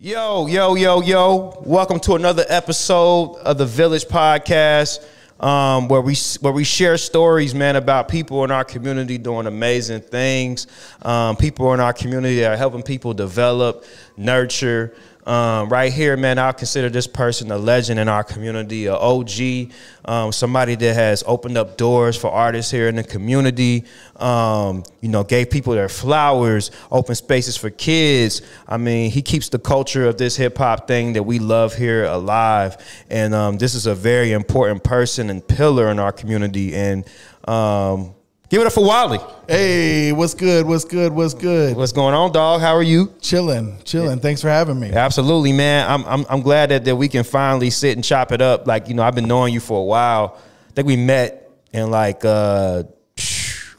Yo, yo, yo, yo. Welcome to another episode of the Village Podcast, where we share stories, man, about people in our community doing amazing things. People in our community that are helping people develop, nurture. Right here, man, I consider this person a legend in our community, an OG, somebody that has opened up doors for artists here in the community, gave people their flowers, open spaces for kids. I mean, he keeps the culture of this hip-hop thing that we love here alive, and this is a very important person and pillar in our community, and give it up for Wally. Hey, what's good? What's good? What's good? What's going on, dog? How are you? Chilling. Thanks for having me. Absolutely, man. I'm glad that we can finally sit and chop it up. Like, I've been knowing you for a while. I think we met in like,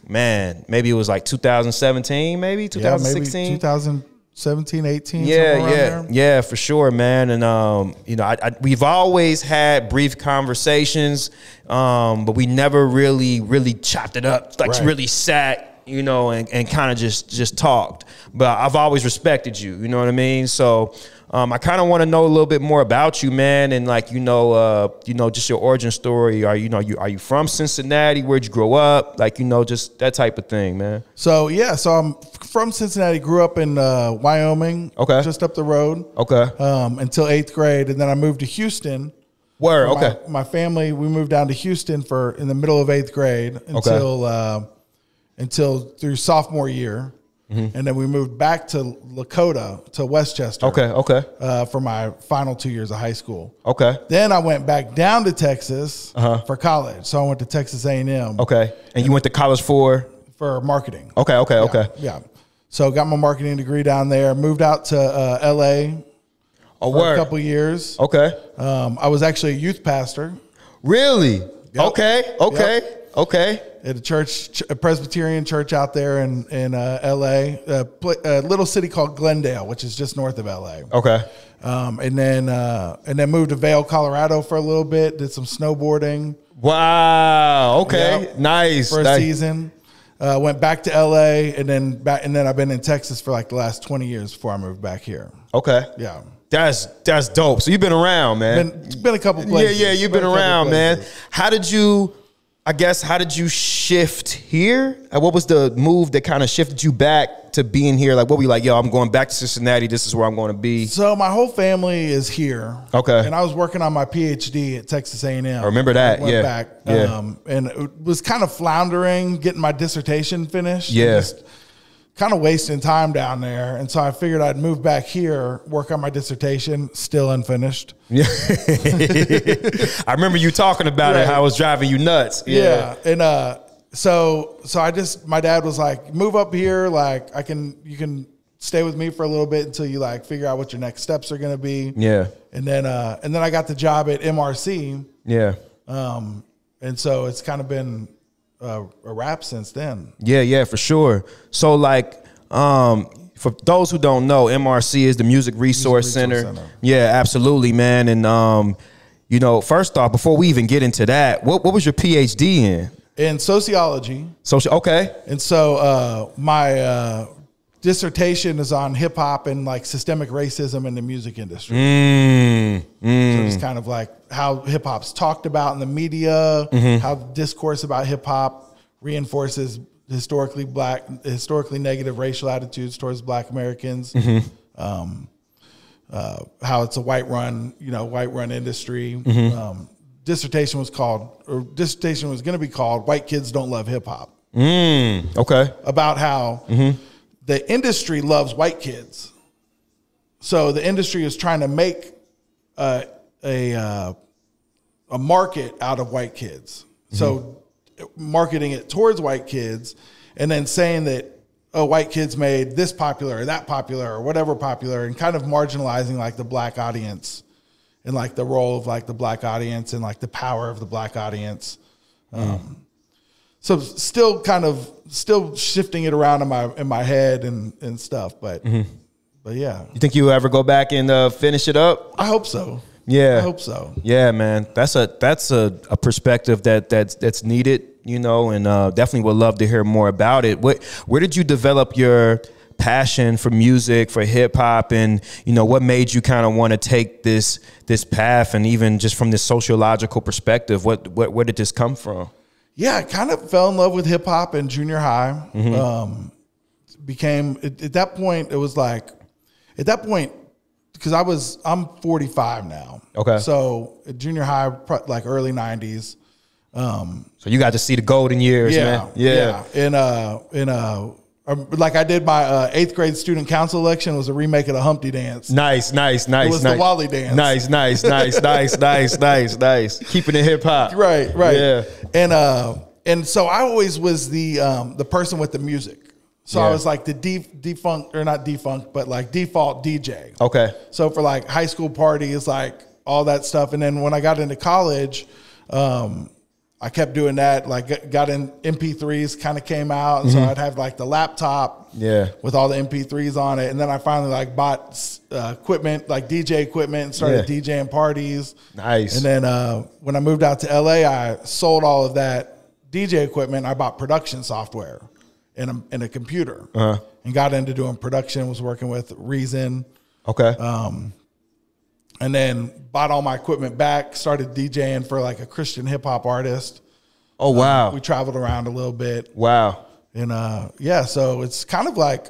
man, maybe it was like 2017, maybe 2016, maybe 2017, 18. Yeah, for sure, man. And we've always had brief conversations, but we never really chopped it up, like really sat, and kind of just talked. But I've always respected you, you know what I mean? So I kind of want to know a little bit more about you, man, and like just your origin story. Are you from Cincinnati? Where'd you grow up? Like, just that type of thing, man. So yeah, so I'm from Cincinnati. Grew up in Wyoming, just up the road, until 8th grade, and then I moved to Houston. My family, we moved down to Houston in the middle of 8th grade until through sophomore year. And then we moved back to Lakota, to Westchester. For my final 2 years of high school. Then I went back down to Texas for college. So I went to Texas A&M. And you went to college for marketing. Yeah. So got my marketing degree down there. Moved out to LA for a couple years. I was actually a youth pastor. Really? Yep. Okay. At a Presbyterian church out there in LA, a little city called Glendale, which is just north of LA. And then moved to Vail, Colorado for a little bit. Did some snowboarding. Wow. Nice. For a season. Went back to LA, and then I've been in Texas for like the last 20 years before I moved back here. Yeah. That's dope. So you've been around, man. Been a couple places. Yeah, you've been around, man. How did you shift here? What was the move that kind of shifted you back to being here? Like, what were you like, yo, I'm going back to Cincinnati. This is where I'm going to be. So my whole family is here. And I was working on my PhD at Texas A&M. I remember that. I went back. And it was kind of floundering, getting my dissertation finished. Just kind of wasting time down there. And so I figured I'd move back here, work on my dissertation, still unfinished. I remember you talking about it, how it was driving you nuts. And so my dad was like, move up here, like you can stay with me for a little bit until you like figure out what your next steps are going to be. And then I got the job at MRC. And so it's kind of been a wrap since then. Yeah, for sure. So like, for those who don't know, MRC is the Music Resource Center. Yeah, absolutely, man. And first off, before we even get into that, what was your PhD in? In sociology. And so my dissertation is on hip hop and like systemic racism in the music industry. So it's kind of like how hip hop's talked about in the media, how discourse about hip hop reinforces historically negative racial attitudes towards Black Americans. How it's a white run industry. Dissertation was going to be called "White Kids Don't Love Hip Hop." About how the industry loves white kids. So the industry is trying to make a market out of white kids. So marketing it towards white kids, and then saying that, oh, white kids made this popular or that popular or whatever popular, and kind of marginalizing like the Black audience and like the role of like the Black audience and like the power of the Black audience. So still shifting it around in my head and stuff, but yeah. You think you'll ever go back and finish it up? I hope so. Yeah, I hope so. Yeah, man, that's a perspective that's needed, and definitely would love to hear more about it. Where did you develop your passion for music, for hip hop, and what made you kind of want to take this path, and even just from this sociological perspective, where did this come from? Yeah, I kind of fell in love with hip hop in junior high. Became at that point, it was like at that point, because I'm 45 now. Okay. So at junior high, like early 90s. So you got to see the golden years, man. Yeah. Like I did my 8th grade student council election was a remake of the Humpty Dance. Nice. It was the Wally dance. Nice. Keeping it hip hop. Right. Yeah. And so I always was the person with the music. So I was like the defunct, or not defunct, but like default DJ. Okay. So for like high school parties, like all that stuff. And then when I got into college, I kept doing that. Like got in MP3s kind of came out. And so I'd have like the laptop with all the MP3s on it. And then I finally like bought equipment, like DJ equipment, and started DJing parties. Nice. And then when I moved out to LA, I sold all of that DJ equipment. I bought production software in a computer and got into doing production, was working with Reason. Okay. And then bought all my equipment back, started DJing for like a Christian hip hop artist. Oh, wow. We traveled around a little bit. Wow. And so it's kind of like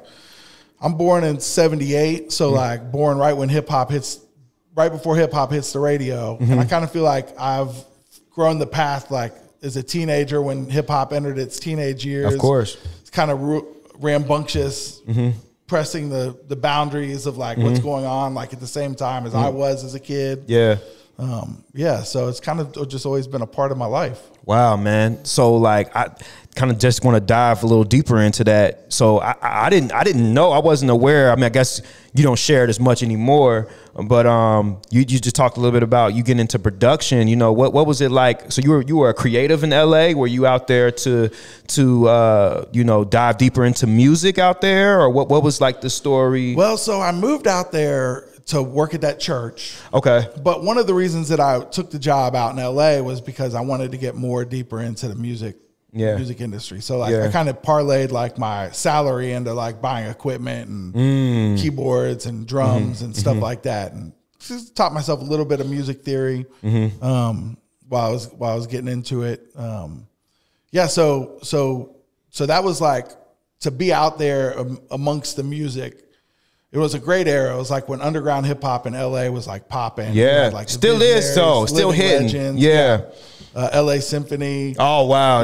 I'm born in 78. So like born right when right before hip hop hits the radio. And I kind of feel like I've grown the path like as a teenager when hip hop entered its teenage years. Of course. It's kind of rambunctious. Pressing the boundaries of like what's going on, like at the same time as I was as a kid. Yeah. So it's kind of just always been a part of my life. Wow, man. So like I kind of just want to dive a little deeper into that. So I didn't know, I wasn't aware. I mean, I guess you don't share it as much anymore, but you just talked a little bit about you getting into production. What was it like? So you were a creative in LA. Were you out there to dive deeper into music out there, or what was like the story? Well, so I moved out there to work at that church. Okay. But one of the reasons that I took the job out in LA was because I wanted to get more deeper into the music industry. So like I kind of parlayed like my salary into like buying equipment and keyboards and drums and stuff like that, and just taught myself a little bit of music theory while I was getting into it. So that was like to be out there amongst the music. It was a great era. It was like when underground hip hop in LA was like popping. Yeah, like still is so, still hitting. Legends, LA Symphony. Oh wow,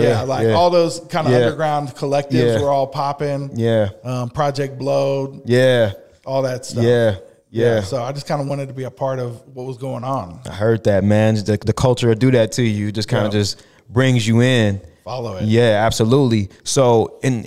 all those kind of underground collectives were all popping. Yeah, Project Blowed. Yeah, all that stuff. Yeah. So I just kind of wanted to be a part of what was going on. I heard that, man. The culture will do that to you. Just kind of just brings you in. Follow it. Yeah, absolutely. So in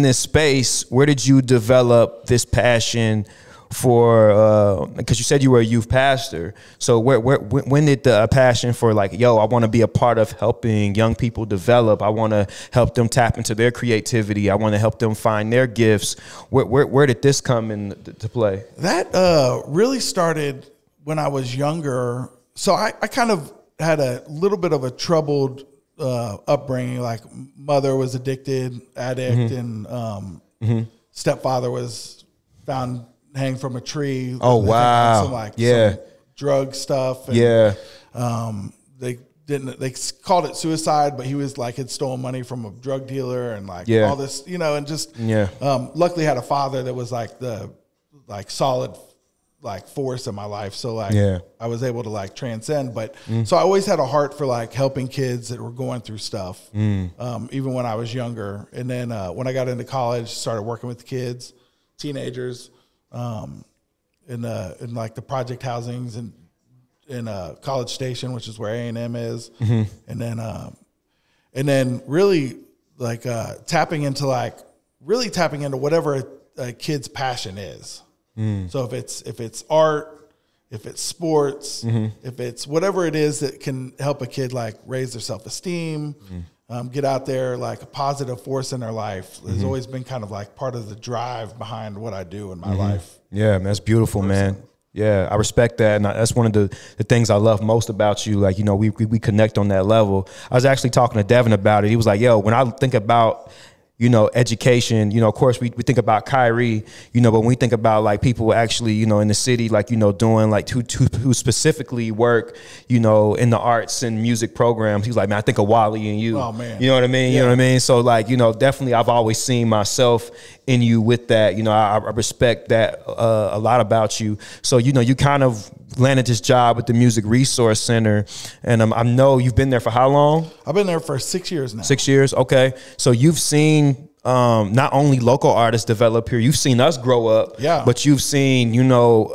this space, where did you develop this passion for, because you said you were a youth pastor. So when did the passion for like, I want to be a part of helping young people develop. I want to help them tap into their creativity. I want to help them find their gifts. Where did this come into play? That really started when I was younger. So I kind of had a little bit of a troubled upbringing. Like mother was addict, and stepfather was found hanged from a tree. Oh wow! Some drug stuff. And, they called it suicide, but he was like had stolen money from a drug dealer and all this, and just luckily had a father that was like the solid force in my life. So I was able to transcend, but so I always had a heart for helping kids that were going through stuff, even when I was younger. And then when I got into college, started working with kids, teenagers, in the project housings and in College Station, which is where A&M is. And then really tapping into whatever a kid's passion is. So if it's art, if it's sports, if it's whatever it is that can help a kid raise their self-esteem, get out there, a positive force in their life has always been kind of part of the drive behind what I do in my life. Yeah, that's beautiful, man. Yeah, I respect that, and that's one of the things I love most about you. We connect on that level. I was actually talking to Devin about it. He was like, "Yo, when I think about you know, education, you know, of course we think about Kyrie, you know, but when we think about like people actually, you know, in the city, like, you know, doing like who specifically work, you know, in the arts and music programs, he's like, man, I think of Wally and you. Oh, man. You know what I mean? Yeah. You know what I mean? So like, you know, definitely I've always seen myself in you with that. You know, I respect that a lot about you. So, you know, you kind of landed this job at the Music Resource Center, and I know you've been there for how long? I've been there for 6 years now. 6 years, okay. So you've seen not only local artists develop here, you've seen us grow up, yeah. But you've seen, you know,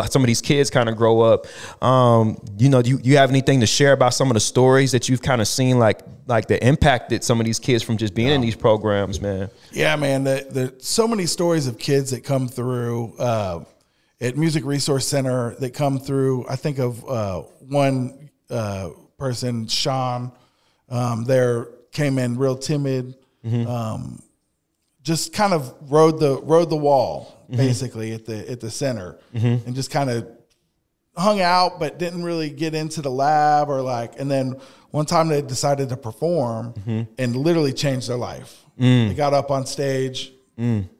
some of these kids kind of grow up. You know, do you have anything to share about some of the stories that you've kind of seen, like that impacted some of these kids from just being in these programs, man? Yeah, man. There's so many stories of kids that come through at Music Resource Center that come through. I think of one person, Sean, there came in real timid, just kind of rode the wall basically at the center, and just kind of hung out, but didn't really get into the lab or like. And then one time they decided to perform and literally changed their life. They got up on stage,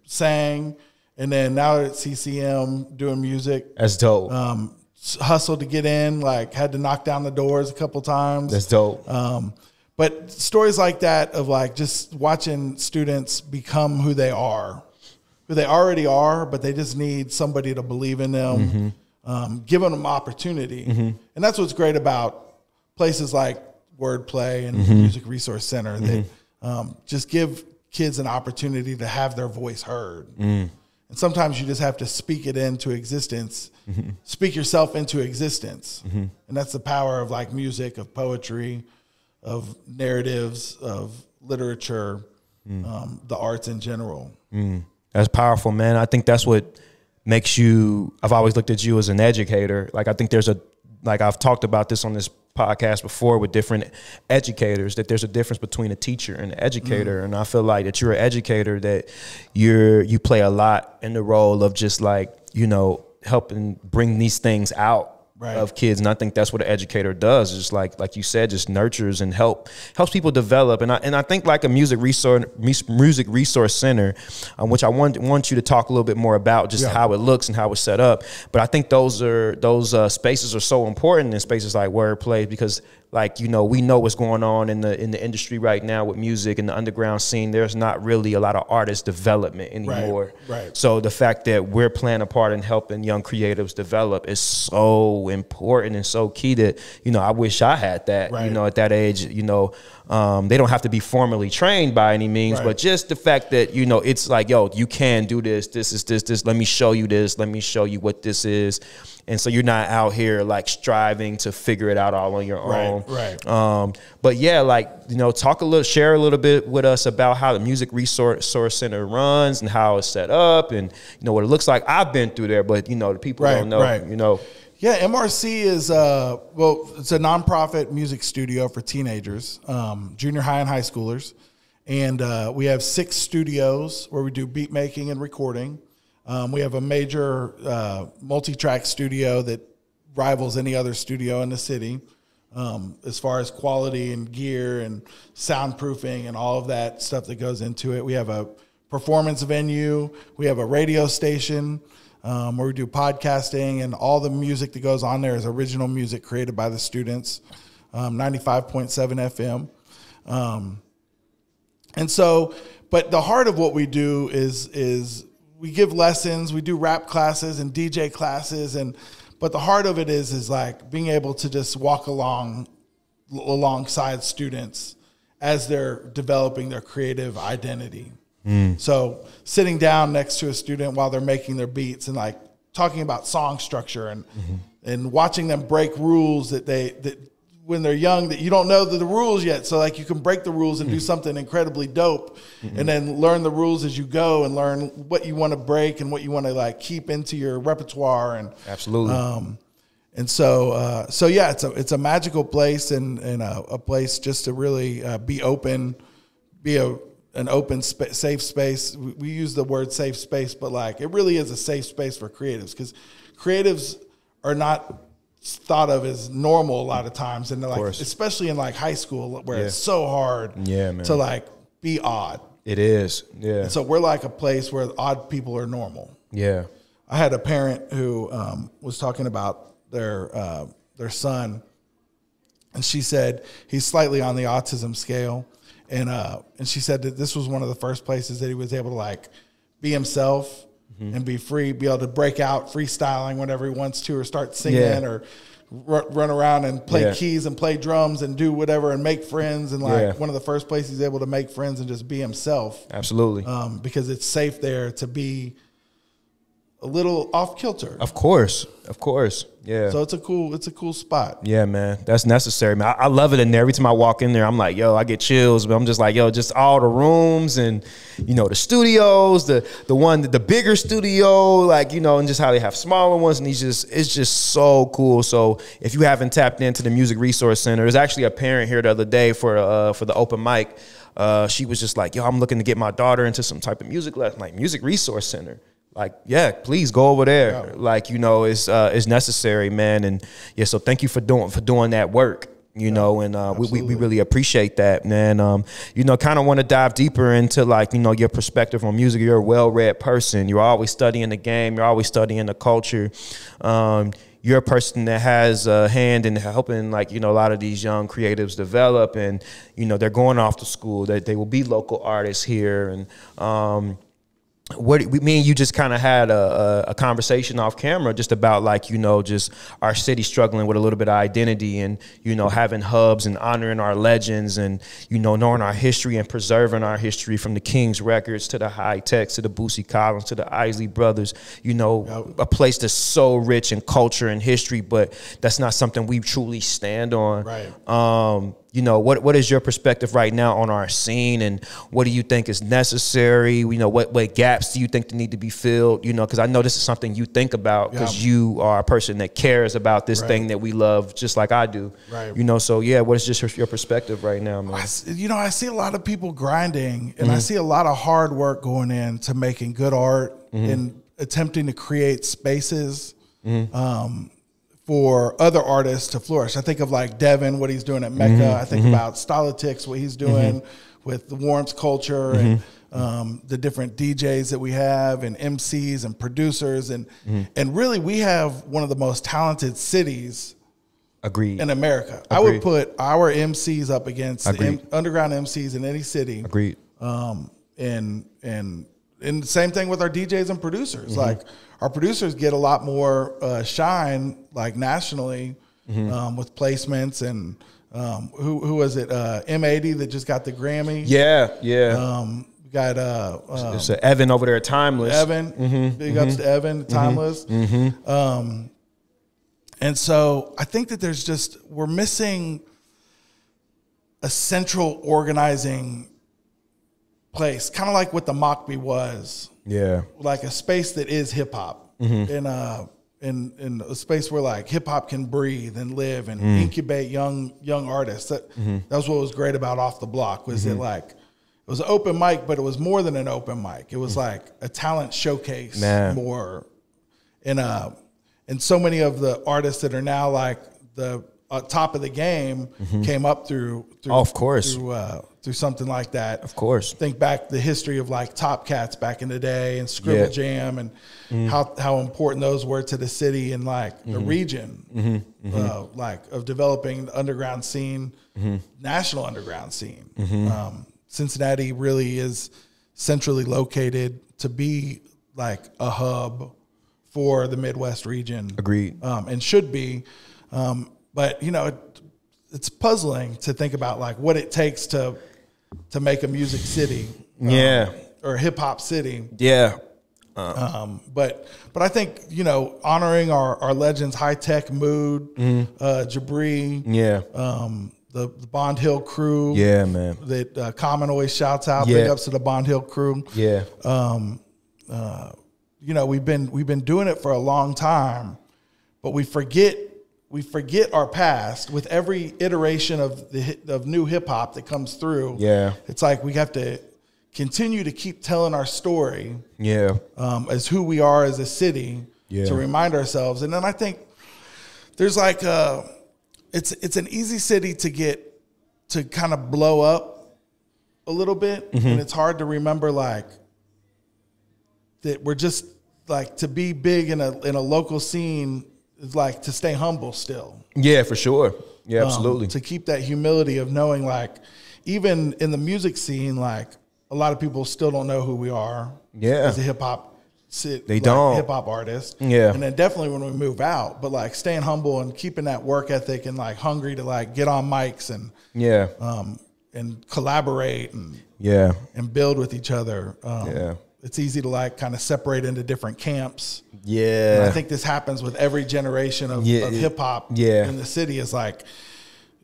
sang. And then now at CCM doing music. That's dope. Hustled to get in, like had to knock down the doors a couple times. That's dope. But stories like that of like just watching students become who they already are, but they just need somebody to believe in them, giving them opportunity. And that's what's great about places like Wordplay and Music Resource Center that just give kids an opportunity to have their voice heard. And sometimes you just have to speak it into existence, speak yourself into existence. And that's the power of like music, of poetry, of narratives, of literature, the arts in general. That's powerful, man. I think that's what makes you, I've always looked at you as an educator. Like I think I've talked about this on this podcast before with different educators, that there's a difference between a teacher and an educator. And I feel like that you're an educator, that you play a lot in the role of just like, you know, helping bring these things out of kids. And I think that's what an educator does, just like you said, just nurtures and helps people develop. And I think like a music resource center, which I want you to talk a little bit more about, just how it looks and how it's set up. But I think those spaces are so important in spaces like Wordplay, because like, you know, we know what's going on in the industry right now with music and the underground scene. There's not really a lot of artist development anymore. Right. So the fact that we're playing a part in helping young creatives develop is so important and so key that, you know, I wish I had that, you know, at that age. You know, they don't have to be formally trained by any means, but just the fact that, you know, it's like, yo, you can do this. This is this. Let me show you this. Let me show you what this is. And so you're not out here like striving to figure it out all on your own. But yeah, like, you know, share a little bit with us about how the Music Resource Center runs and how it's set up and, you know, what it looks like. I've been through there, but, you know, the people don't know, you know. Yeah, MRC is, it's a nonprofit music studio for teenagers, junior high and high schoolers. And we have 6 studios where we do beat making and recording. We have a major multi-track studio that rivals any other studio in the city as far as quality and gear and soundproofing and all of that stuff that goes into it. We have a performance venue. We have a radio station where we do podcasting, and all the music that goes on there is original music created by the students, 95.7 FM. And so, but the heart of what we do is we give lessons, we do rap classes and DJ classes, but the heart of it is like being able to just walk alongside students as they're developing their creative identity. So sitting down next to a student while they're making their beats and like talking about song structure and watching them break rules that when they're young, that you don't know the rules yet. So like you can break the rules and do something incredibly dope, and then learn the rules as you go and learn what you want to break and what you want to like keep into your repertoire. And absolutely. And so yeah, it's a magical place and a place just to really be open, be an open, safe space. We use the word safe space, but like it really is a safe space for creatives, because creatives are not thought of as normal a lot of times, and like especially in like high school where it's so hard to like be odd. It is. Yeah. And so we're like a place where odd people are normal. Yeah. I had a parent who was talking about their son, and she said he's slightly on the autism scale, and she said that this was one of the first places that he was able to like be himself and be free, be able to break out freestyling whenever he wants to, or start singing, or run around and play keys and play drums and do whatever and make friends, and like one of the first places he's able to make friends and just be himself. Absolutely. Because it's safe there to be a little off kilter. Of course. Yeah. So it's a cool spot. Yeah, man. That's necessary, man. I love it in there. Every time I walk in there, I'm like, yo, I get chills, but I'm just like, yo, just all the rooms and, you know, the studios, the bigger studio, like, you know, and just how they have smaller ones. And it's just so cool. So if you haven't tapped into the Music Resource Center, there's actually a parent here the other day for the open mic. She was just like, yo, I'm looking to get my daughter into some type of music lesson, like Music Resource Center. Like, yeah, please go over there. Yeah. Like, you know, it's necessary, man. And yeah, so thank you for doing that work, you know, and we really appreciate that, man. You know, kind of want to dive deeper into, like, you know, your perspective on music. You're a well-read person. You're always studying the game. You're always studying the culture. You're a person that has a hand in helping, like, you know, a lot of these young creatives develop, and, you know, they're going off to school, that they will be local artists here. And, me and you just kind of had a conversation off camera just about, like, you know, just our city struggling with a little bit of identity, and, you know, having hubs and honoring our legends, and, you know, knowing our history and preserving our history, from the King's Records to the High Techs to the Boosie Collins to the Isley Brothers, you know, a place that's so rich in culture and history, but that's not something we truly stand on. Right. You know, what is your perspective right now on our scene, and what do you think is necessary? You know, what gaps do you think that need to be filled? You know, because I know this is something you think about, because you are a person that cares about this thing that we love, just like I do. Right. You know, so yeah, what is just your perspective right now, man? I see a lot of people grinding, and I see a lot of hard work going into making good art and attempting to create spaces for other artists to flourish. I think of, like, Devin, what he's doing at Mecca. I think about Stylitics, what he's doing with the Warmth culture, and the different DJs that we have, and MCs and producers. And really, we have one of the most talented cities in America. I would put our MCs up against the underground MCs in any city. Agreed. And the same thing with our DJs and producers. Like, our producers get a lot more shine, like, nationally, with placements. And who was it? M80 that just got the Grammy. Yeah. We got there's Evan over there at Timeless. Evan, big ups to Evan, Timeless. And so I think that we're missing a central organizing place, kind of like what the Mockbee was. Yeah. Like a space that is hip hop, in a space where, like, hip hop can breathe and live and incubate young artists. That was what was great about Off the Block, was it, like, it was an open mic, but it was more than an open mic. It was like a talent showcase more. And so many of the artists that are now, like, the top of the game came up through something like that. Of course. Think back the history of, like, Top Cats back in the day, and Scribble Jam, and how important those were to the city and, like, the region, like, of developing the underground scene, national underground scene. Cincinnati really is centrally located to be, like, a hub for the Midwest region. Agreed. And should be. But, you know, it's puzzling to think about, like, what it takes to make a music city, or a hip hop city. Yeah. But I think, you know, honoring our legends, High Tech, Mood, Jabri, the Bond Hill crew. Yeah, man. That Common always shouts out. Big ups to the Bond Hill crew. Yeah. You know, we've been doing it for a long time, but we forget our past with every iteration of new hip hop that comes through. Yeah. It's like we have to continue to keep telling our story. Yeah. As who we are as a city, to remind ourselves. And then I think there's, like, it's an easy city to kind of blow up a little bit, and it's hard to remember like that we're just like to be big in a local scene is like to stay humble still. Yeah, for sure. Yeah, absolutely. To keep that humility of knowing like even in the music scene, like a lot of people still don't know who we are. Yeah, as a hip hop. They don't. Hip hop artist. Yeah. And then definitely when we move out, but like staying humble and keeping that work ethic and like hungry to like get on mics and and collaborate and and build with each other. It's easy to like kind of separate into different camps. Yeah. And I think this happens with every generation of hip hop in the city is like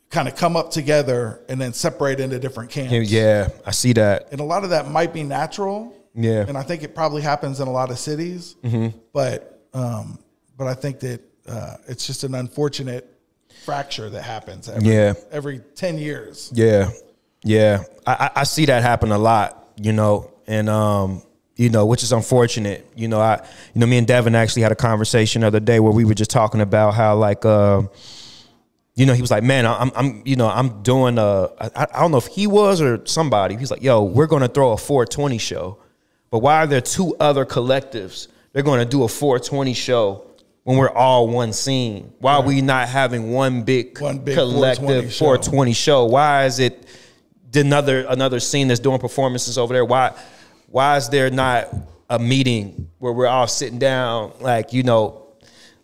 kind of come up together and then separate into different camps. Yeah, I see that. And a lot of that might be natural. Yeah, and I think it probably happens in a lot of cities, but I think that it's just an unfortunate fracture that happens every 10 years. Yeah, I see that happen a lot, you know, and you know, which is unfortunate. You know, me and Devin actually had a conversation the other day where we were just talking about how like you know, he was like, man, I'm doing I don't know if he was or somebody. He's like, yo, we're gonna throw a 420 show. But why are there two other collectives? They're going to do a 420 show when we're all one scene. Why are we not having one big collective 420 show? Why is it another scene that's doing performances over there? Why is there not a meeting where we're all sitting down, like, you know,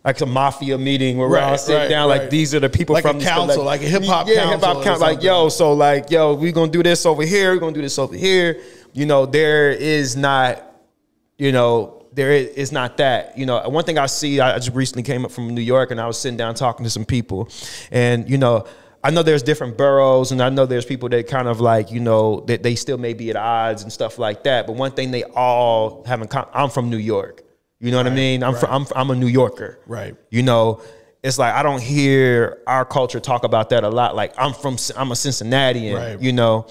like a mafia meeting where we're all sitting down, like these are the people like from a council, like a hip hop council, hip hop council, like yo, we're gonna do this over here, we're gonna do this over here. You know, there is not, you know, there is not that. You know, one thing I see, I just recently came up from New York and I was sitting down talking to some people, and you know, I know there's different boroughs, and I know there's people that kind of like, you know, that they still may be at odds and stuff like that. But one thing they all have in common, I'm from New York. You know what I mean? I'm a New Yorker. Right. You know, it's like I don't hear our culture talk about that a lot. Like I'm a Cincinnatian, you know.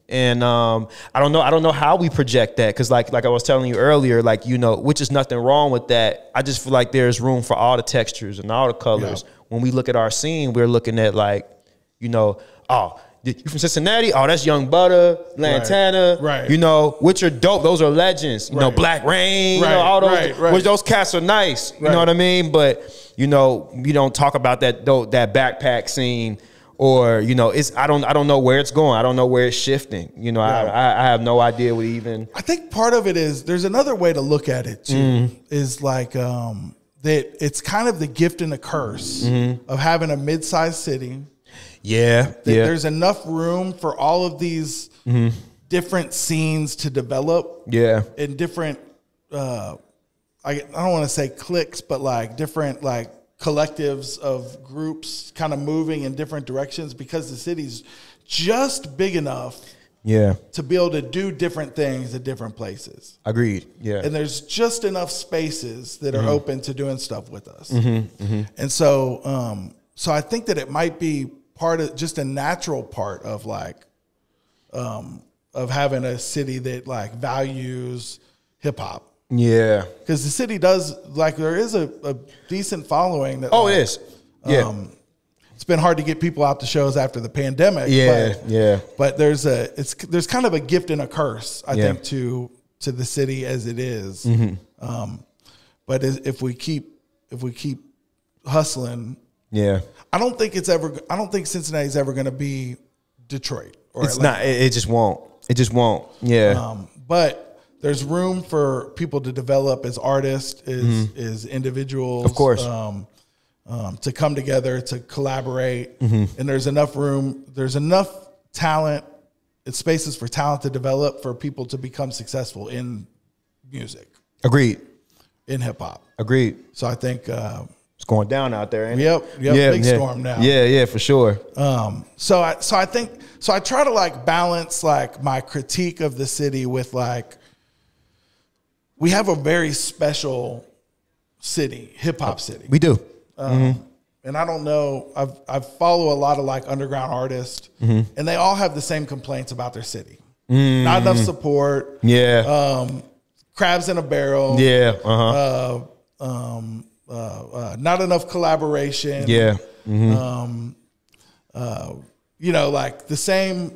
And I don't know how we project that, because like I was telling you earlier, like, you know, which is nothing wrong with that. I just feel like there's room for all the textures and all the colors. Yeah. When we look at our scene, we're looking at like, you know, oh, you from Cincinnati? Oh, that's Young Butter, Lantana. Right. You know, which are dope. Those are legends. You know, Black Rain. You know, all those. Which those cats are nice. You know what I mean? But you know, you don't talk about that backpack scene. Or, you know, I don't know where it's going. I don't know where it's shifting. You know, I have no idea what even. I think part of it is there's another way to look at it too. Is like that it's kind of the gift and the curse of having a mid-sized city. Yeah, there's enough room for all of these different scenes to develop. Yeah, in different. I don't want to say cliques, but like different like collectives of groups kind of moving in different directions, because the city's just big enough to be able to do different things at different places. Agreed. Yeah. And there's just enough spaces that are open to doing stuff with us. And so so I think that it might be part of just a natural part of like of having a city that like values hip hop. Yeah, because the city does, like, there is a decent following. That, it is. Yeah, it's been hard to get people out to shows after the pandemic. But there's kind of a gift and a curse, I think, to the city as it is. But if we keep hustling, I don't think Cincinnati's ever going to be Detroit. Or it's Atlanta. Not. It just won't. It just won't. Yeah. But there's room for people to develop as artists, as individuals, of course, to come together, to collaborate. And there's enough room, there's enough talent, it's spaces for talent to develop for people to become successful in music. Agreed. In hip hop. Agreed. So I think it's going down out there, ain't it? Yep. Big storm now. Yeah, for sure. So I try to like balance like my critique of the city with like, we have a very special city, hip hop city. We do. And I don't know, I follow a lot of like underground artists, and they all have the same complaints about their city. Not enough support. Yeah. Crabs in a barrel. Yeah. Not enough collaboration. Yeah. You know, like the same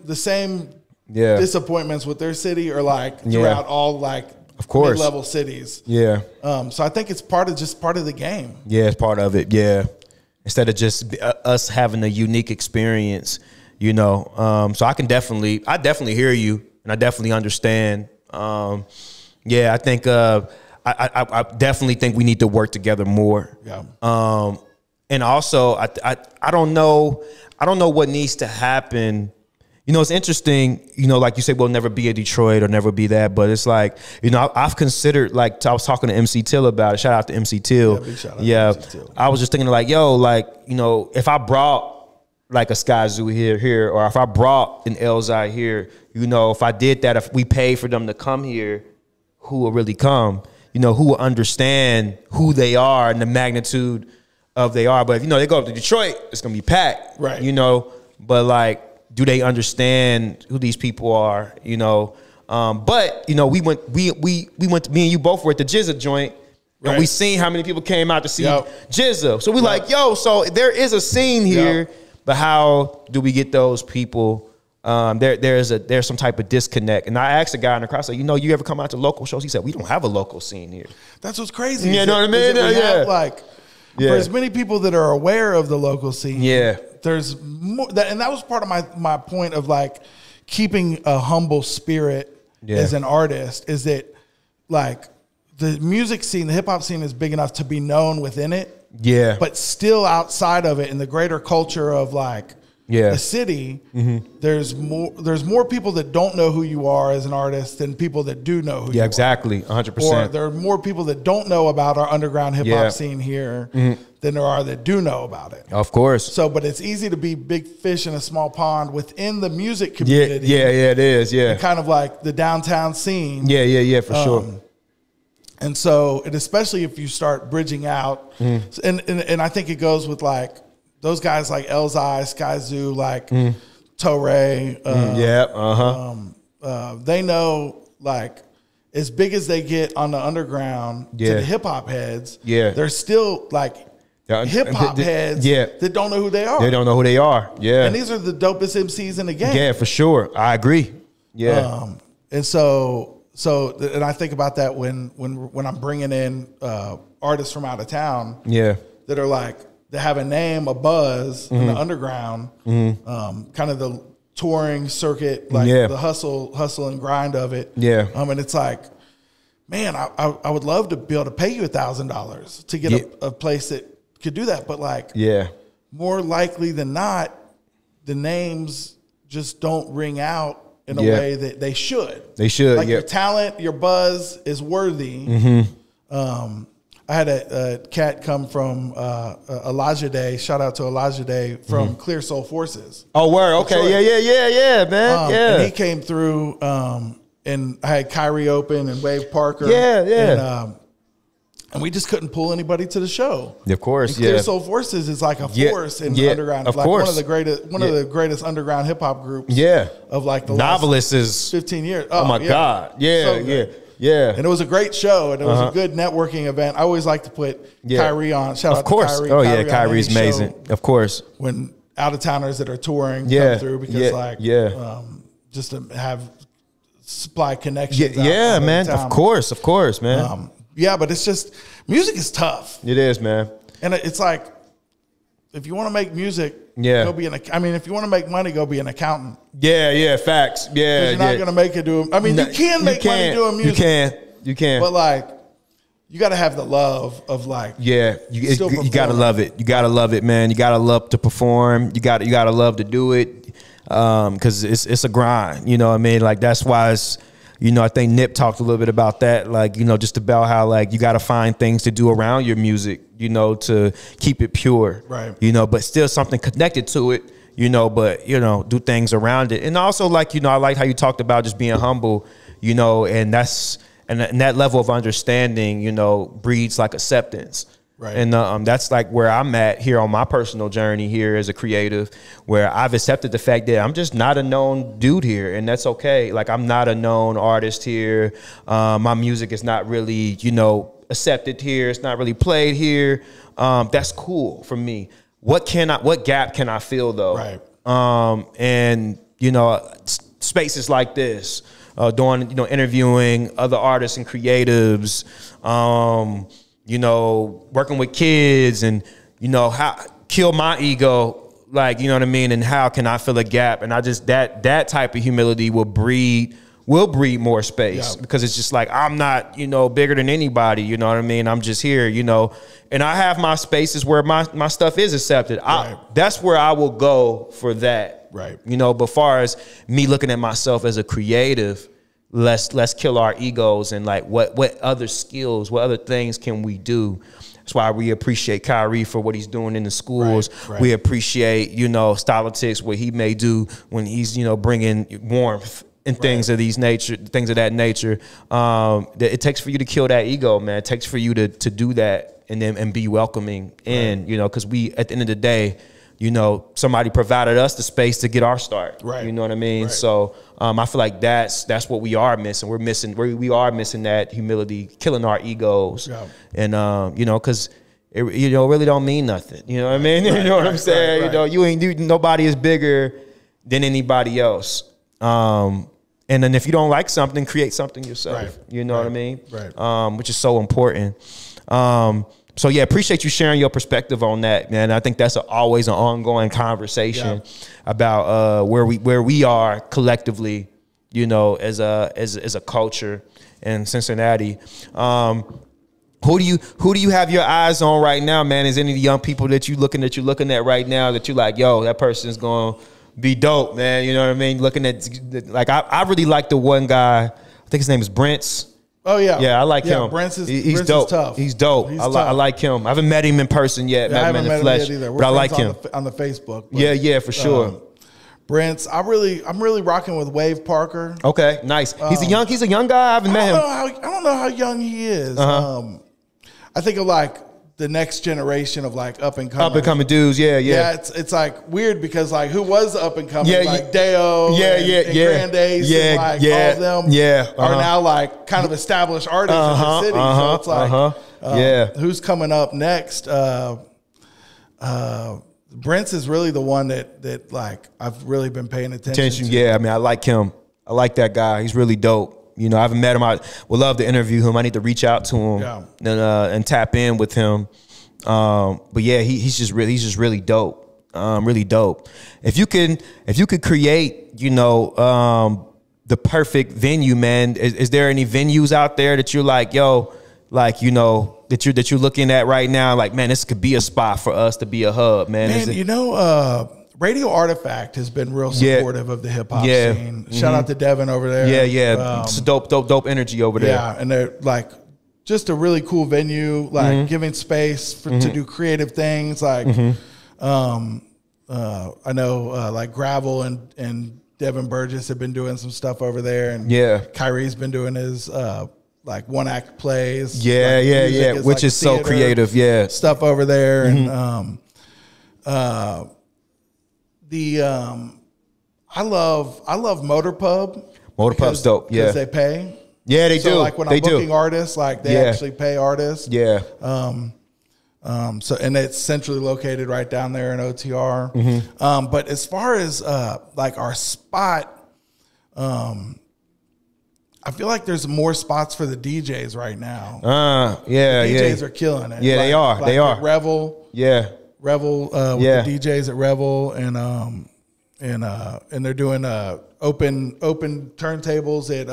disappointments with their city or like throughout all like of course mid-level cities. Yeah. So I think it's part of the game. Yeah, it's part of it. Yeah. Instead of just us having a unique experience, you know. So I definitely hear you, and I definitely understand. Yeah, I think I definitely think we need to work together more. Yeah. And also I don't know what needs to happen. You know, it's interesting, you know, like you say, we'll never be a Detroit or never be that. But it's like, you know, I've considered, like, I was talking to MC Till about it. Shout out to MC Till. Yeah, big shout out to MC Till. I was just thinking like, yo, like, you know, if I brought like a Sky Zoo here, or if I brought an Elzai here, you know, if I did that, if we paid for them to come here, who will really come? You know, who will understand who they are and the magnitude of they are. But if, you know, they go up to Detroit, it's going to be packed. Right. You know, but like, do they understand who these people are? You know, but you know, me and you both were at the Jizza joint, and we seen how many people came out to see Jizza. So we like, yo, so there is a scene here, but how do we get those people? There's some type of disconnect. And I asked a guy in the crowd, so, you know, you ever come out to local shows? He said, we don't have a local scene here. That's what's crazy. You know what I mean? Have, like, for as many people that are aware of the local scene, there's more, and that was part of my point of like keeping a humble spirit as an artist, is that like the music scene, the hip hop scene is big enough to be known within it. Yeah. But still outside of it, in the greater culture of like the city, there's more people that don't know who you are as an artist than people that do know who you are. Exactly. 100%. Or there are more people that don't know about our underground hip hop scene here than there are that do know about it. Of course. So, but it's easy to be big fish in a small pond within the music community. Yeah, it is. Yeah. Kind of like the downtown scene. Yeah, for sure. And so, and especially if you start bridging out, and I think it goes with like those guys like Elzai, Sky Zoo, like Torre. They know, like, as big as they get on the underground to the hip hop heads, they're still like hip hop heads that don't know who they are. They don't know who they are. Yeah. And these are the dopest MCs in the game. Yeah, for sure. I agree. Yeah. And so and I think about that when I'm bringing in artists from out of town that are like, they have a name, a buzz in the underground, kind of the touring circuit, like the hustle and grind of it. Yeah. And it's like, man, I would love to be able to pay you $1,000 to get a place that could do that. But like, more likely than not, the names just don't ring out in a way that they should. They should. Like your talent, your buzz is worthy. I had a cat come from Elijah Day. Shout out to Elijah Day from Clear Soul Forces. Oh, word. Okay. Yeah, man. And he came through, and I had Kyrie open and Wave Parker. And we just couldn't pull anybody to the show. Of course, and Clear Soul Forces is like a force in the underground. Of like course. One of the greatest underground hip hop groups. Of like the Novelist last is 15 years. Oh my God. Yeah. And it was a great show, and it was a good networking event. I always like to put Kyrie on. Shout out to Kyrie. Oh, yeah, Kyrie's amazing. Of course. When out-of-towners that are touring come through, because just to have supply connections. Yeah, man. Of course, man. But it's just, music is tough. It is, man. And it's like, if you want to make music, go be if you want to make money, go be an accountant. Yeah, facts. Yeah, you're not going to make it do. I mean, you can make money doing music. You can. But like, you got to have the love of like. Yeah, you got to love it. You got to love it, man. You got to love to perform. You got to love to do it, because it's a grind. You know what I mean? Like, that's why it's. You know, I think Nip talked a little bit about that, like, you know, just about how, like, you got to find things to do around your music, you know, to keep it pure. Right. You know, but still something connected to it, you know, but, you know, do things around it. And also, like, you know, I like how you talked about just being humble, you know, and that level of understanding, you know, breeds like acceptance. Right. And that's like where I'm at here on my personal journey here as a creative, where I've accepted the fact that I'm just not a known dude here, and that's okay. Like, I'm not a known artist here. My music is not really, you know, accepted here. It's not really played here. That's cool for me. What gap can I fill though? Right. And you know, spaces like this, doing, you know, interviewing other artists and creatives, you know, working with kids, and, you know, how kill my ego, like, you know what I mean, and how can I fill a gap? And I just, that type of humility will breed more space, because it's just like, I'm not, you know, bigger than anybody, you know what I mean? I'm just here, you know, and I have my spaces where my stuff is accepted. That's where I will go for that. Right. You know, but far as me looking at myself as a creative, let's kill our egos, and like, what other skills, what other things can we do? That's why we appreciate Kyrie for what he's doing in the schools. Right. We appreciate, you know, Stylitics, what he may do when he's, you know, bringing warmth and things of that nature. That it takes for you to kill that ego, man. It takes for you to do that, and be welcoming in, you know, because we, at the end of the day, you know, somebody provided us the space to get our start. Right. You know what I mean? Right. So I feel like that's what we are missing. We are missing that humility, killing our egos. Yeah. And, you know, because it, you know, really don't mean nothing. You know what I mean? You know what I'm saying? You know, nobody is bigger than anybody else. And then if you don't like something, create something yourself. You know what I mean? Right. Which is so important. So yeah, appreciate you sharing your perspective on that, man. I think that's always an ongoing conversation about where we are collectively, you know, as a culture in Cincinnati. Who do you have your eyes on right now, man? Is any of the young people that you're looking at right now that you're like, yo, that person's going to be dope, man? You know what I mean? Looking at, like, I really like the one guy, I think his name is Brent's. Oh yeah, yeah, I like him. Brent's he's dope. Is tough. He's dope. I like him. I haven't met him in person yet. I haven't met him flesh, yet either. But I like him on the Facebook. But, yeah, for sure. Brent's. I'm really rocking with Wave Parker. Okay, nice. He's a young guy. I haven't met him. I don't know how young he is. I think of like the next generation of like up and coming dudes. Yeah. It's like weird because like who was up and coming? Like Deo, and Grandace, and like all of them are now like kind of established artists in the city. So it's like who's coming up next? Brent's is really the one that like I've really been paying attention to. Yeah, I mean, I like him. I like that guy. He's really dope. You know, I haven't met him. I would love to interview him. I need to reach out to him and tap in with him. But yeah, he's just really dope. Really dope. If you could create, you know, the perfect venue, man, is there any venues out there that you're like, yo, like, you know, that you're looking at right now, like, man, this could be a spot for us to be a hub, man? You know, Radio Artifact has been real supportive of the hip hop scene. Shout out to Devin over there. It's dope energy over there. Yeah, and they're like just a really cool venue, like giving space to do creative things. Like, I know like Gravel and Devin Burgess have been doing some stuff over there, and Kyrie's been doing his like one act plays. Which like is so creative. Stuff over there, and I love Motor Pub. Motor Pub's dope. Because they pay. Yeah, they do. Like when I'm booking artists, like they actually pay artists. Yeah. So and it's centrally located right down there in OTR. But as far as like our spot, I feel like there's more spots for the DJs right now. The DJs are killing it. Yeah, they are. They are. Revel. Revel with the DJs at Revel, and they're doing open turntables at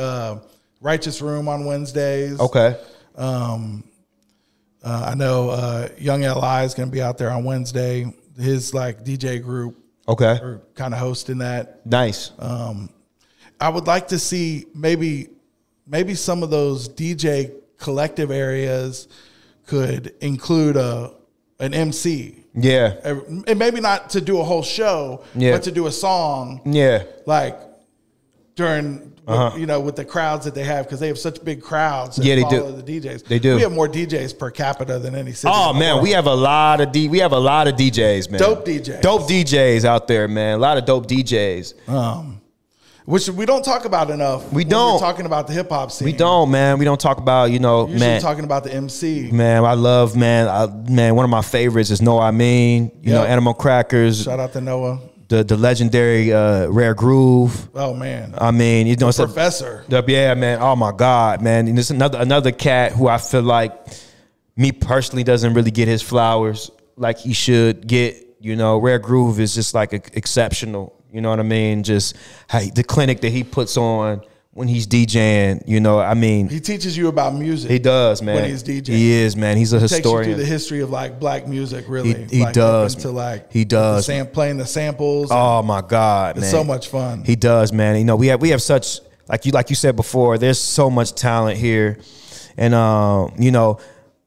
Righteous Room on Wednesdays. Okay. I know Young Li is going to be out there on Wednesday. His like DJ group. Okay. Are kind of hosting that. Nice. I would like to see maybe some of those DJ collective areas could include an MC. Yeah. And maybe not to do a whole show, but to do a song. Yeah. Like during, you know, with the crowds that they have, because they have such big crowds. That they follow do. The DJs. They do. We have more DJs per capita than any city. Oh man, we have a lot of DJs, man. Dope DJs. Dope DJs out there, man. A lot of dope DJs. Which we don't talk about enough. We don't. We're talking about the hip hop scene. We don't, man. We don't talk about, you know, usually talking about the MC. Man, I love, man. One of my favorites is Know I Mean. You know, Animal Crackers. Shout out to Noah. the legendary Rare Groove. Oh man, I mean, you know, Professor. Yeah, man. Oh my God, man. And there's another cat who I feel like, me personally, doesn't really get his flowers like he should get. You know, Rare Groove is just like exceptional. You know what I mean? Just the clinic that he puts on when he's DJing, you know, I mean, he teaches you about music. He does, man. When he's DJing, he is, man. He's a historian. Takes you through the history of like black music, really. He like, does. To like he does. Playing the samples. Oh my God, man! It's so much fun. He does, man. You know, we have such like you said before. There's so much talent here, and you know.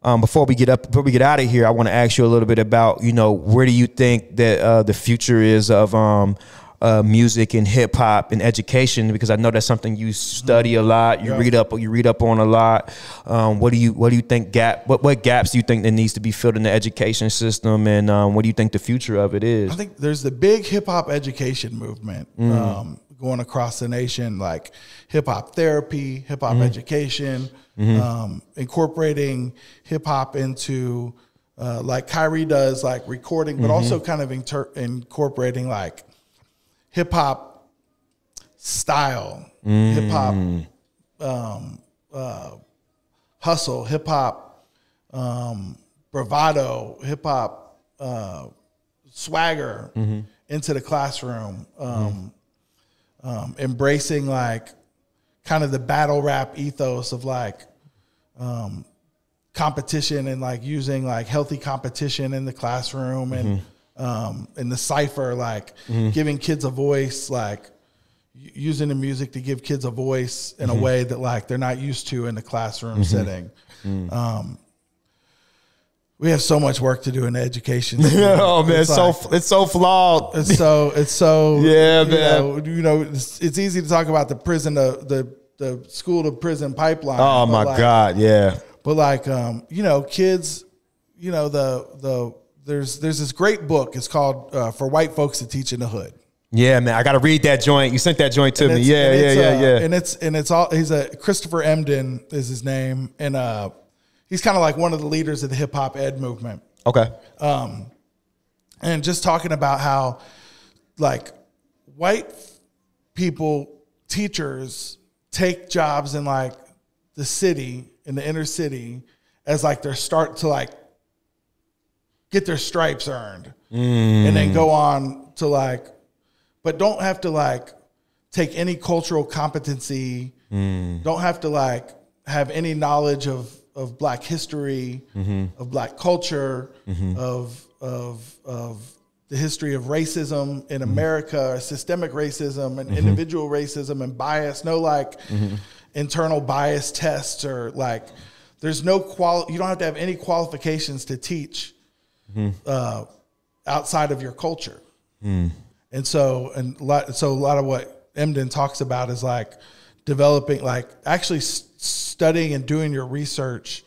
Before we get out of here, I want to ask you a little bit about, you know, where do you think that the future is of music and hip hop and education? Because I know that's something you study a lot. You read up on a lot. What do you think what gaps do you think that needs to be filled in the education system, and what do you think the future of it is? I think there's the big hip hop education movement going across the nation, like hip hop therapy, hip hop education. Incorporating hip hop into like Kyrie does, like recording, but also kind of incorporating like hip hop style, hip hop hustle, hip hop bravado, hip hop swagger into the classroom, embracing like kind of the battle rap ethos of like competition, and like using like healthy competition in the classroom, and in the cipher, like giving kids a voice, like using the music to give kids a voice in a way that like they're not used to in the classroom setting. We have so much work to do in the education. Oh man, it's so flawed. It's so yeah, man. You know, it's easy to talk about the prison, the school to prison pipeline. Oh my God, yeah. But like, you know, kids, you know, there's this great book. It's called For White Folks to Teach in the Hood. Yeah, man, I got to read that joint. You sent that joint to me. Yeah. And it's all. He's Christopher Emdin is his name, and he's kind of like one of the leaders of the hip hop ed movement. Okay. And just talking about how like white people, teachers, take jobs in like the city, in the inner city, as like their start to like get their stripes earned, and then go on to like, but don't have to like take any cultural competency, don't have to like have any knowledge of Black history, of Black culture, of the history of racism in America, systemic racism and individual racism and bias. No like internal bias tests, or like there's no you don't have to have any qualifications to teach outside of your culture. And so a lot of what Emdin talks about is like developing, like actually studying and doing your research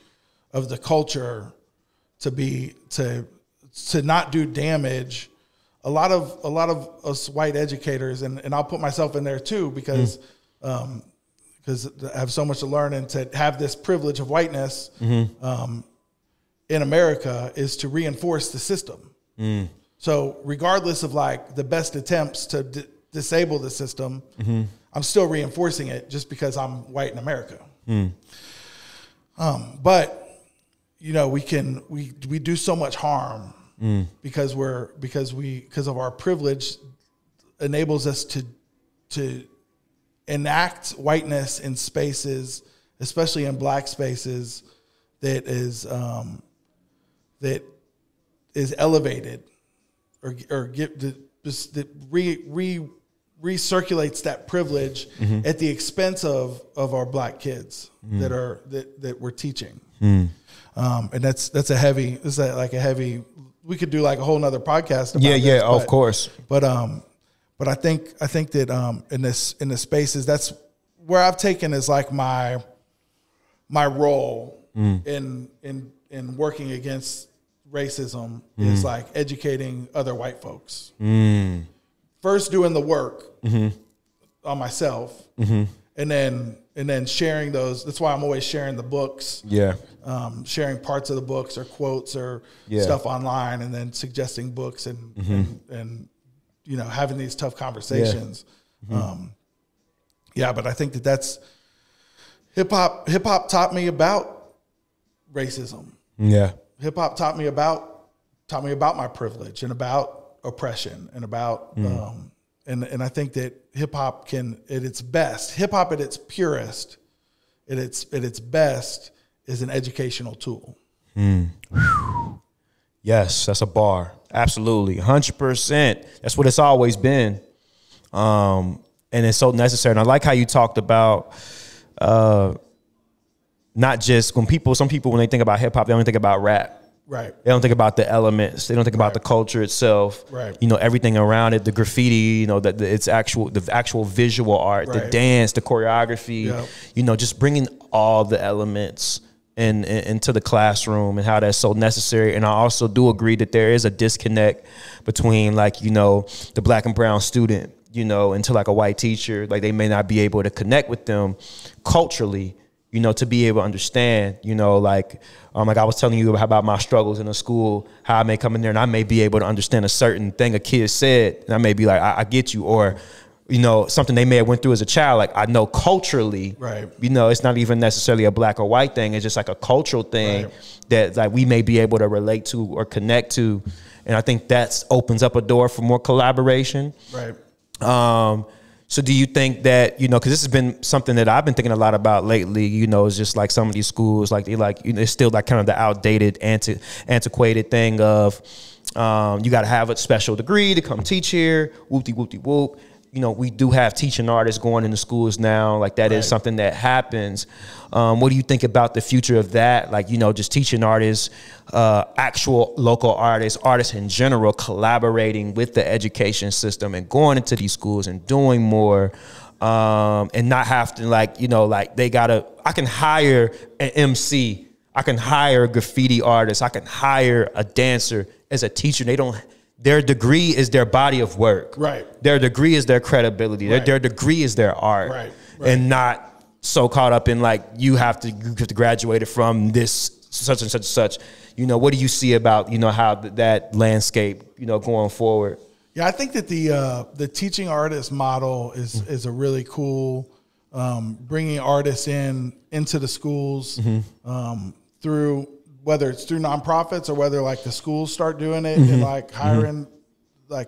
of the culture to not do damage. A lot of us white educators, and I'll put myself in there too, because I have so much to learn, and to have this privilege of whiteness in America is to reinforce the system. So regardless of like the best attempts to disable the system, I'm still reinforcing it just because I'm white in America. But you know, we do so much harm because of our privilege enables us to enact whiteness in spaces, especially in Black spaces, that is elevated, or recirculates that privilege at the expense of our Black kids that we're teaching. And that's a heavy. We could do like a whole nother podcast about this, of course. But I think that in the spaces, that's where I've taken as like my role in working against racism is like educating other white folks. First doing the work on myself, and then sharing those. That's why I'm always sharing the books. Yeah. Sharing parts of the books or quotes or stuff online, and then suggesting books and having these tough conversations. But I think that's hip hop taught me about racism. Yeah. Hip hop taught me about my privilege and about oppression and about and I think that hip hop can at its best, hip hop at its purest, at its best is an educational tool. Yes, that's a bar. Absolutely. 100%. That's what it's always been. And it's so necessary. And I like how you talked about not just some people, when they think about hip hop, they only think about rap. Right. They don't think about the elements. They don't think about the culture itself. Right. Everything around it, the graffiti, the actual visual art, the dance, the choreography, just bringing all the elements into the classroom and how that's so necessary. And I also do agree that there is a disconnect between the black and brown student, into like a white teacher. Like they may not be able to connect with them culturally, to be able to understand, like I was telling you about my struggles in the school, how I may come in there and I may be able to understand a certain thing a kid said. And I may be like, I get you. Or, something they may have went through as a child. Like I know culturally, it's not even necessarily a black or white thing. It's just like a cultural thing that like we may be able to relate to or connect to. And I think that opens up a door for more collaboration. Right. So do you think that, because this has been something that I've been thinking a lot about lately, it's just like some of these schools, it's still like kind of the outdated, antiquated thing of you got to have a special degree to come teach here, whoop-de-whoop-de-whoop. We do have teaching artists going into schools now. Like that is something that happens. What do you think about the future of that? Like, just teaching artists, actual local artists in general, collaborating with the education system and going into these schools and doing more, and not have to I can hire an MC. I can hire a graffiti artist. I can hire a dancer as a teacher. Their degree is their body of work. Right. Their degree is their credibility. Their degree is their art. Right. And not so caught up in you have to graduate it from this such and such and such. What do you see about, how that landscape, going forward? Yeah, I think that the teaching artist model is a really cool, bringing artists into the schools through, whether it's through nonprofits or whether the schools start doing it and hiring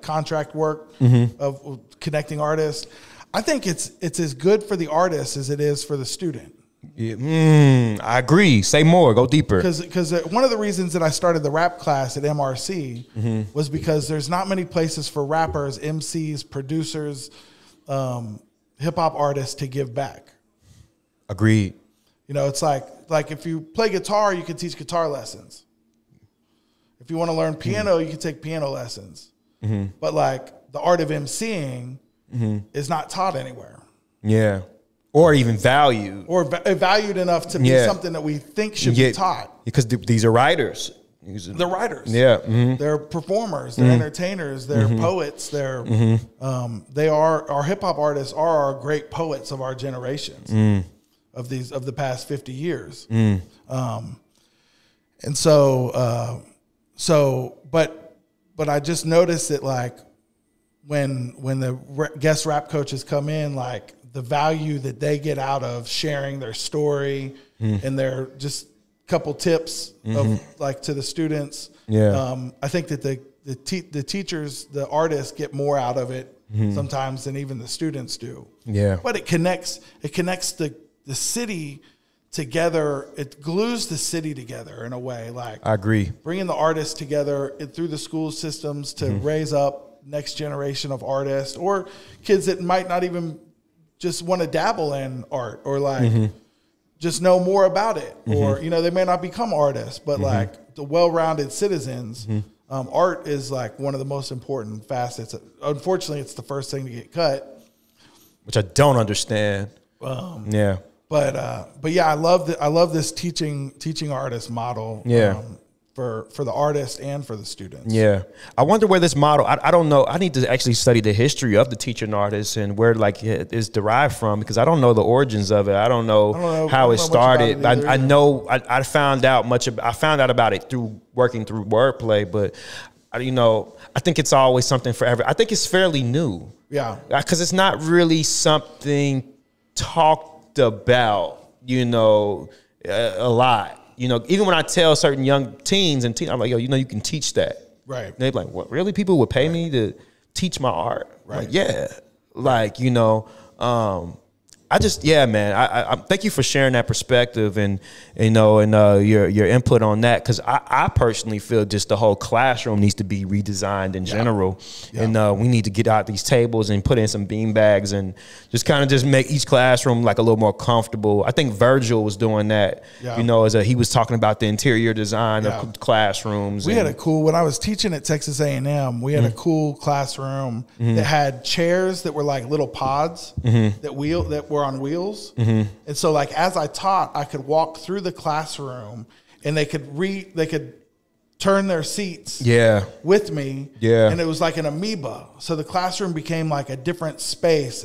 contract work of connecting artists. I think it's as good for the artist as it is for the student. Yeah. I agree. Say more. Go deeper. Because one of the reasons that I started the rap class at MRC was because there's not many places for rappers, MCs, producers, hip hop artists to give back. Agreed. It's like if you play guitar, you can teach guitar lessons. If you want to learn piano, you can take piano lessons. But the art of MCing is not taught anywhere. Yeah. Or even valued. Or valued enough to be something that we think should be taught. Because these are writers. They're writers. Yeah. They're performers. They're entertainers. They're poets. They are, our hip hop artists are our great poets of our generations. Of the past 50 years. And but I just noticed that when the guest rap coaches come in, the value that they get out of sharing their story and their just couple tips of to the students. Yeah. I think that the teachers, the artists get more out of it sometimes than even the students do. Yeah. But it connects the city together. It glues the city together in a way. I agree. Bringing the artists together through the school systems to raise up next generation of artists or kids that might not even just want to dabble in art or just know more about it. Or, they may not become artists, but the well-rounded citizens, art is one of the most important facets. Unfortunately, it's the first thing to get cut. Which I don't understand. Yeah. But yeah, I love this teaching artist model. Yeah. For the artist and for the students. Yeah. I wonder where this model, I don't know. I need to actually study the history of the teaching artist and where it is derived from, because I don't know the origins of it. I don't know how it started. I know I found out about it through working through wordplay, but you know, I think it's always something for I think it's fairly new. Yeah. Because it's not really something talked about, you know, a lot. You know, even when I tell certain young teens and I'm like, yo, you know, you can teach that. Right. And they're like, what, really? People would pay me to teach my art? Right. Like, yeah. Like, you know, I just, yeah, man. I thank you for sharing that perspective and you know and your input on that, because I personally feel just the whole classroom needs to be redesigned in general, and we need to get out these tables and put in some bean bags and just kind of just make each classroom like a little more comfortable. I think Virgil was doing that, you know, he was talking about the interior design of classrooms. We had a cool, when I was teaching at Texas A&M, we had a cool classroom that had chairs that were like little pods that were on wheels. And so like as I taught, I could walk through the classroom and they could turn their seats with me. And it was like an amoeba. So the classroom became like a different space,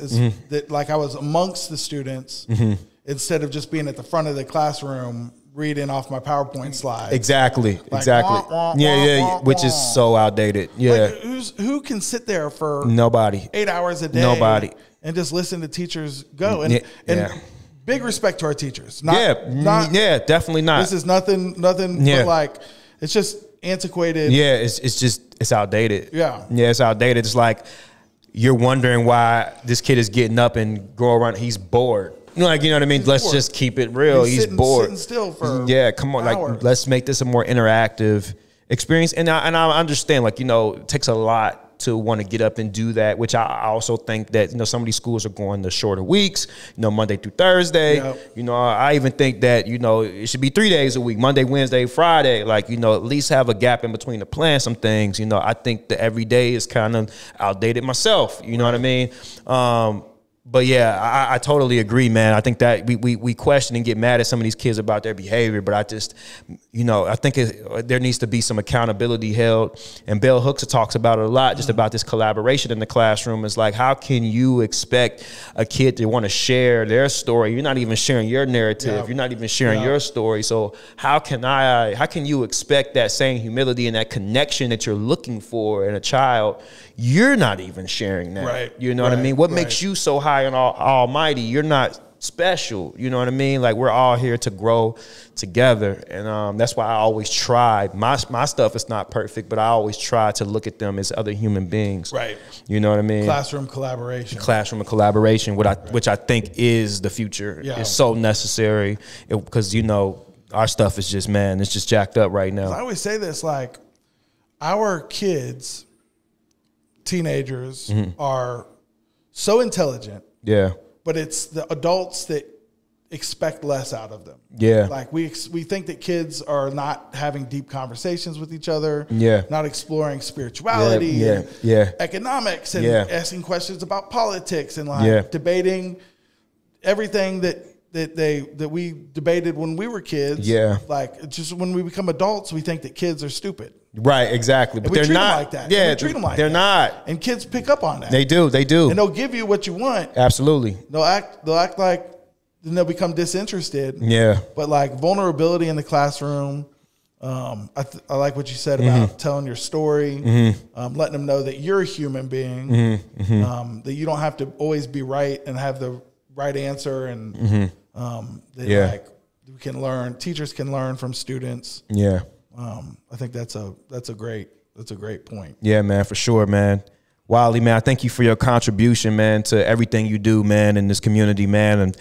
that like I was amongst the students instead of just being at the front of the classroom reading off my PowerPoint slide. Exactly. Like, Which is so outdated. Like, who can sit there for nobody 8 hours a day? Nobody. And just listen to teachers go. And big respect to our teachers. Definitely not. This is nothing but like, it's just antiquated. Yeah, it's outdated. Yeah, it's outdated. It's like you're wondering why this kid is getting up and go around. He's bored. You know what I mean? Let's just keep it real. He's bored. Sitting still for come on. hours. Like, let's make this a more interactive experience. And I understand, like, you know, it takes a lot to want to get up and do that, which I also think that, you know, some of these schools are going to shorter weeks, you know, Monday through Thursday. You know, I even think that, you know, it should be 3 days a week, Monday, Wednesday, Friday, like, you know, at least have a gap in between to plan some things. You know, I think that every day is kind of outdated myself, you know what I mean? But yeah, I totally agree, man. I think that we question and get mad at some of these kids about their behavior, but I just, you know, I think there needs to be some accountability held. And Bell Hooks talks about it a lot, just about this collaboration in the classroom. It's like, how can you expect a kid to want to share their story? You're not even sharing your narrative. You're not even sharing your story. So how can you expect that same humility and that connection that you're looking for in a child? You're not even sharing that. Right. You know what I mean? What makes you so high and almighty? You're not special. You know what I mean? Like, we're all here to grow together. And that's why I always try. My stuff is not perfect, but I always try to look at them as other human beings. Right. You know what I mean? Classroom collaboration. Classroom collaboration, which I think is the future. It's so necessary because, you know, our stuff is just, man, it's just jacked up right now. I always say this, like, our kids, teenagers, are so intelligent. But it's the adults that expect less out of them. Like, we think that kids are not having deep conversations with each other. Not exploring spirituality and economics and asking questions about politics and like debating everything that we debated when we were kids. Like, just when we become adults, we think that kids are stupid. Right, exactly. But they're not like that. We treat them like they're that. Not. And kids pick up on that. They do. And they'll give you what you want. Absolutely. They'll act like, then they'll become disinterested. But like, vulnerability in the classroom. I like what you said about telling your story, letting them know that you're a human being, that you don't have to always be right and have the right answer, and like, we can learn. Teachers can learn from students. I think that's a great point. Yeah, man, for sure, man. Wally, man, I thank you for your contribution, man, to everything you do, man, in this community, man. And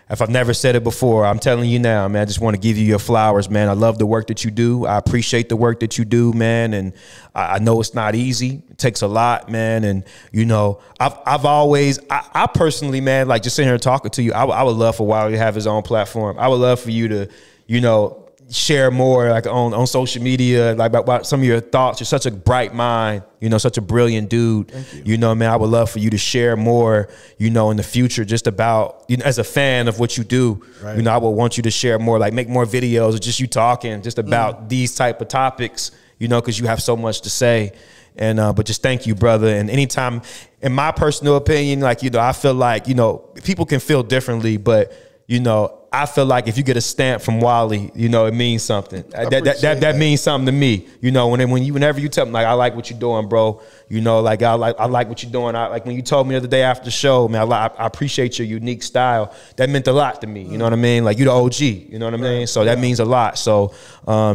if I've never said it before, I'm telling you now, man, I just want to give you your flowers, man. I love the work that you do. I appreciate the work that you do, man. And I know it's not easy. It takes a lot, man. And, you know, I've always, I personally, man, like, just sitting here talking to you, I would love for Wally to have his own platform. I would love for you to, you know, share more, like, on social media, like, about some of your thoughts. You're such a bright mind, you know, such a brilliant dude. Thank you. You know, man, I would love for you to share more, you know, in the future, just about, you know, as a fan of what you do. You know, I would want you to share more, like, make more videos of just you talking just about these type of topics, you know, because you have so much to say. And but just thank you, brother. And anytime, in my personal opinion, like, you know, I feel like, you know, people can feel differently, but, you know, I feel like if you get a stamp from Wally, you know, it means something. That means something to me. You know, whenever you tell me, like, I like what you're doing, bro. You know, like I like what you're doing. Like when you told me the other day after the show, man, I appreciate your unique style. That meant a lot to me. You know what I mean? Like, you the OG. You know what I mean? So that means a lot. So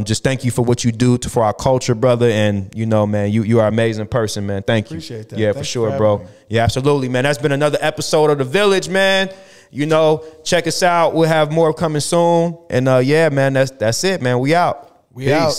just thank you for what you do for our culture, brother. And you know, man, you are an amazing person, man. Thank you. Appreciate that. Yeah, Thanks for sure, for bro. having me. Yeah, absolutely, man. That's been another episode of The Village, man. You know, check us out. We'll have more coming soon. And yeah, man, that's it, man. We out. We out.